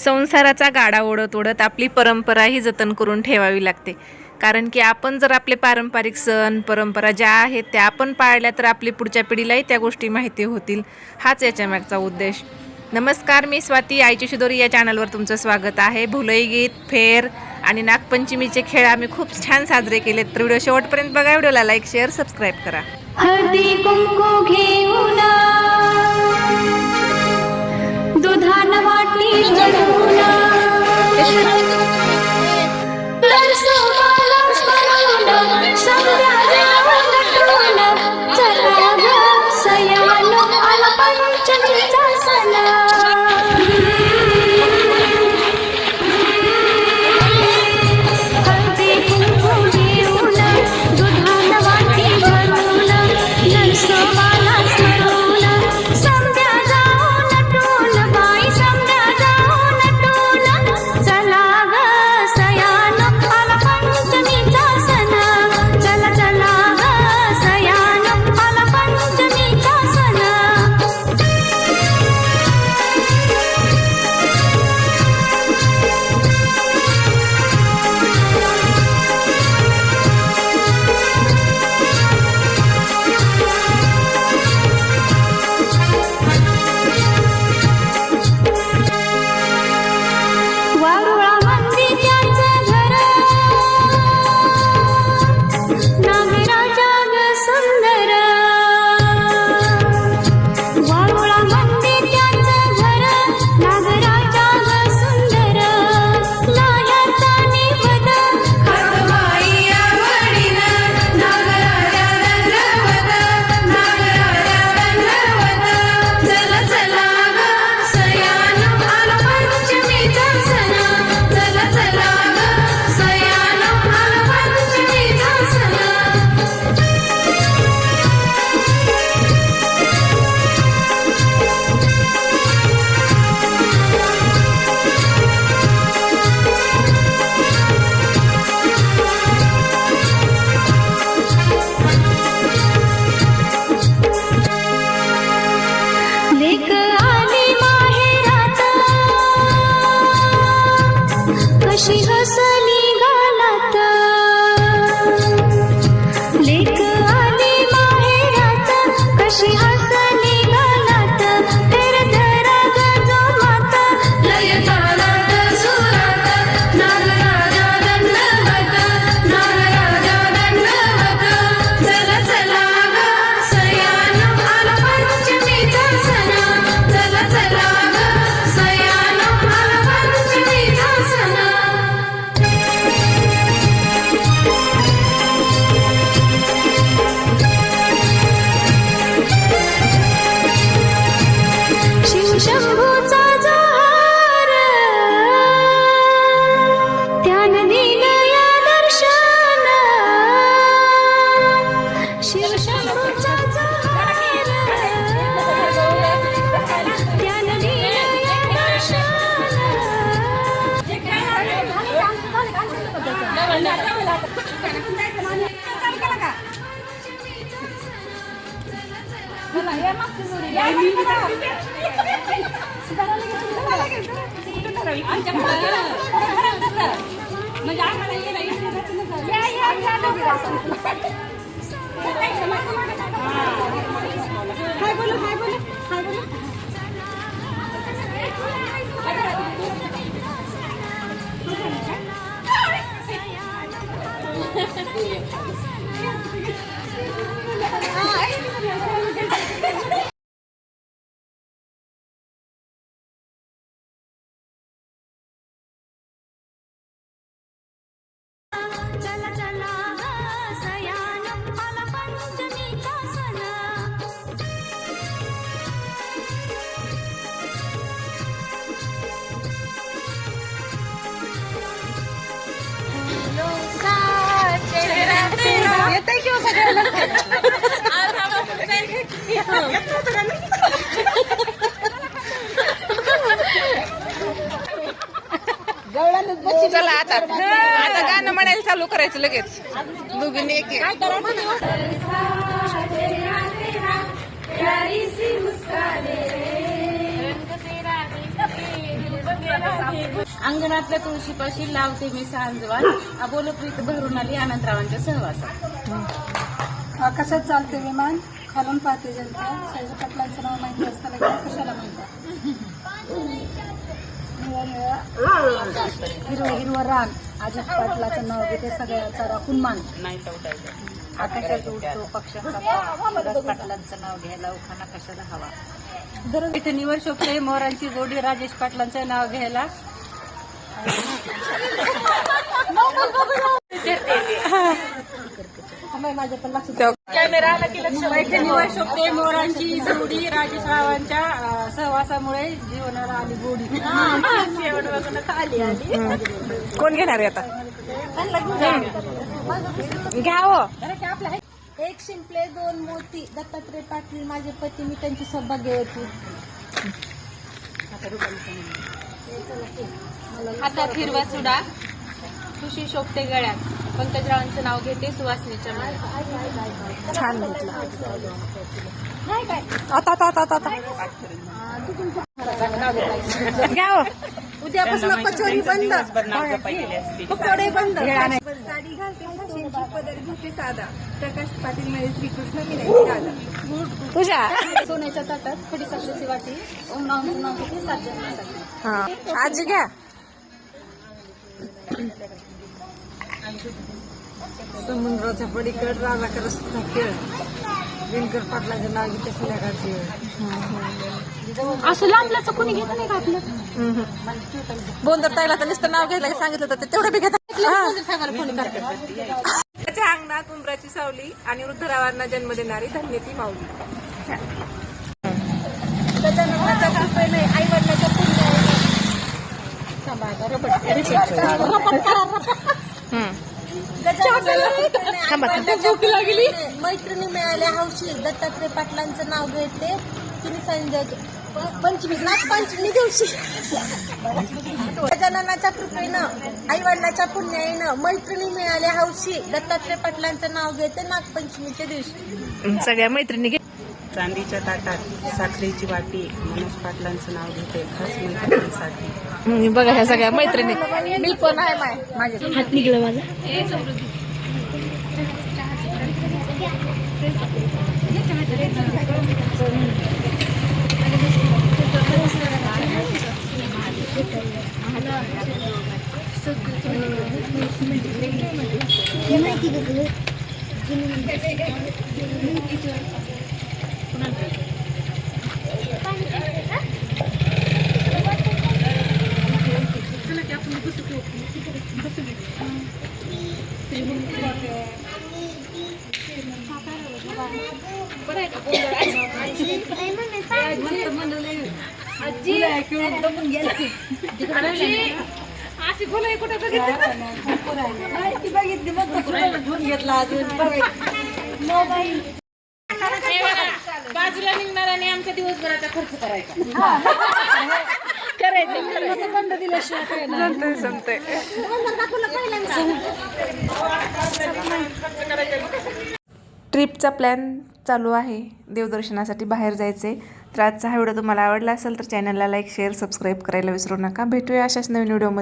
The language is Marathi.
संसाराचा गाडा ओढत ओढत आपली परंपराही जतन करून ठेवावी लागते. कारण की आपण जर आपले पारंपरिक सण परंपरा ज्या आहेत त्या आपण पाळल्या तर आपली पुढच्या पिढीलाही त्या गोष्टी माहिती होतील. हाच याच्या मागचा उद्देश. नमस्कार, मी स्वाती, आईची शिदोरी या चॅनलवर तुमचं स्वागत आहे. भुलई गीत, फेर आणि नागपंचमीचे खेळ आम्ही खूप छान साजरे केलेत. तर व्हिडिओ शेवटपर्यंत बघा. व्हिडिओला लाईक, शेअर, सबस्क्राईब करा. हळदी कुंकू घेऊन दुधान वाटी भरून नरसोबाला स्मरून संध्या जाऊन नटून चला ग सयानो आला पंचमीचा सण. हळदी कुंकू घेऊन दुधान वाटी भरून नरसोबाला स्मरून संध्या जाऊन नटून बाई संध्या जाऊन नटून चला ग सयानो आला पंचमीचा सण. चला चला ग सयानो आला पंचमीचा सण. वारुळा मंदिराचं घर नागराजा ग सुंदर. वारुळा मंदिराचं घर नागराजा ग सुंदर. लाह्याचा निवद खटबाई आवडीन नागराजा दंडवत नागराजा दंडवत. चला चला ग सयानो आला पंचमीचा सण. चला चला ग सयानो आला पंचमीचा सण. लेक आली माहेरात कशी हसली गालात. लेक आली माहेरात कशी हसली गालात. फेर धरा ग जोमात लय तालात सुरात नागराजा दंडवत नागराजा दंडवत. चला चला ग सयानो आला पंचमीचा सण. चला चला ग सयानो आला पंचमीचा सण. शिवशंभूचा जोहार त्यानं दिलं या दर्शन. शिवशंभूचा जोहार त्यानं दिलं या दर्शन. चला चला ग सयानो आला पंचमीचा सण. येतंय किंवा सगळ्यांना चला आता आता गाणं म्हणायला चालू करायचं लगेच. दोघींनी एक एक. प्यारी सी मुस्कान अंगणातल्या तुळशीपाशी लावते मी सांजवान अबोलप्रीत भरून आली आनंदरावांच्या सहवासात. आकाशात चालते विमान खालून पाहते जनता शाहजी पाटलांचं नाव माहिती असताना कशाला म्हणतात. हिरवं हिरवं रान अजित पाटलाचं नाव घेते सगळ्याचा राखून मान. आकाशात उडतो पक्षांचा पाटलांचं नाव घ्यायला उखाणा कशाला हवा. दररोज इथे निवड शोभते मोरांची जोडी राजेश पाटलांचं नाव घ्यायला. माझ्या पण लक्ष कॅमेरा आला की लक्ष इथे निवड शोभते मोरांची जोडी राजेश रावांच्या सहवासामुळे जीवनाला आली गोडी. शेवट बघून खाली आली. कोण घेणार आहे आता घ्यावं. एक शिंपले दोन मोती दत्तात्रय पाटील माझे पती मी त्यांची सौभाग्यवती. हातात हिरवा चुडा खुशी शोभते गळ्यात पंकजरावांचं नाव घेते सुवासिनीच्या मनात. छान घेतलं आता आता आता आता घ्यावं. उद्यापासून कचोरी बंद पकोडे बंद. साडी घालते फॅशनची पदर घेते साधा प्रकाश पाटील मध्ये श्रीकृष्ण विनायची दादा. तुझ्या सोन्याच्या ताटात खडी साखरेची वाटी नावांचं नाव घेते सातजणांसाठी. हा आजी घ्या. समुद्राच्या पलीकड राधाकर खेळ दिनकर पाटलाचं नाव घेते संध्याकाळची. असं लांबल्याचं कोणी घेत नाही का आपलं. बोंदर ताईला तर नुसतं नाव घ्यायला सांगितलं तर ते तेवढं बी घेतात. त्याच्या अंगणात उंबराची सावली आणि वृद्धरावांना जन्म देणारी धन्य ती माऊली. गजाननाच्या कृपेने आई वडिलाच्या मैत्रिणी मिळाल्या हौशी दत्तात्रय पाटलांचं नाव घेते तिने संजय पंचमी नागपंचमी दिवशी. गजाननाच्या कृपेनं आई वडिलाच्या पुण्याईनं मैत्रिणी मिळाल्या हौशी दत्तात्रय पाटलांचं नाव घेते नागपंचमीच्या दिवशी. सगळ्या मैत्रिणी घे. चांदीच्या ताटात साखरेची वाटी मनोज पाटलांचं नाव घेते खास मैत्रिणीसाठी. बघा ह्या सगळ्या मैत्रिणी. मी पण आहे माझ्या हात निघलं माझा. बाजूला निघणार आणि आमच्या दिवसभराचा खर्च करायचा. दंड दिल्याशिवाय काय नाही. ट्रिपचा प्लॅन चालू आहे देवदर्शनासाठी बाहेर जायचे. तर आजचा हा व्हिडिओ तुम्हाला आवडला असेल तर चॅनलला लाईक शेअर सबस्क्राईब करायला विसरू नका. भेटूया अशाच नवीन व्हिडिओमध्ये.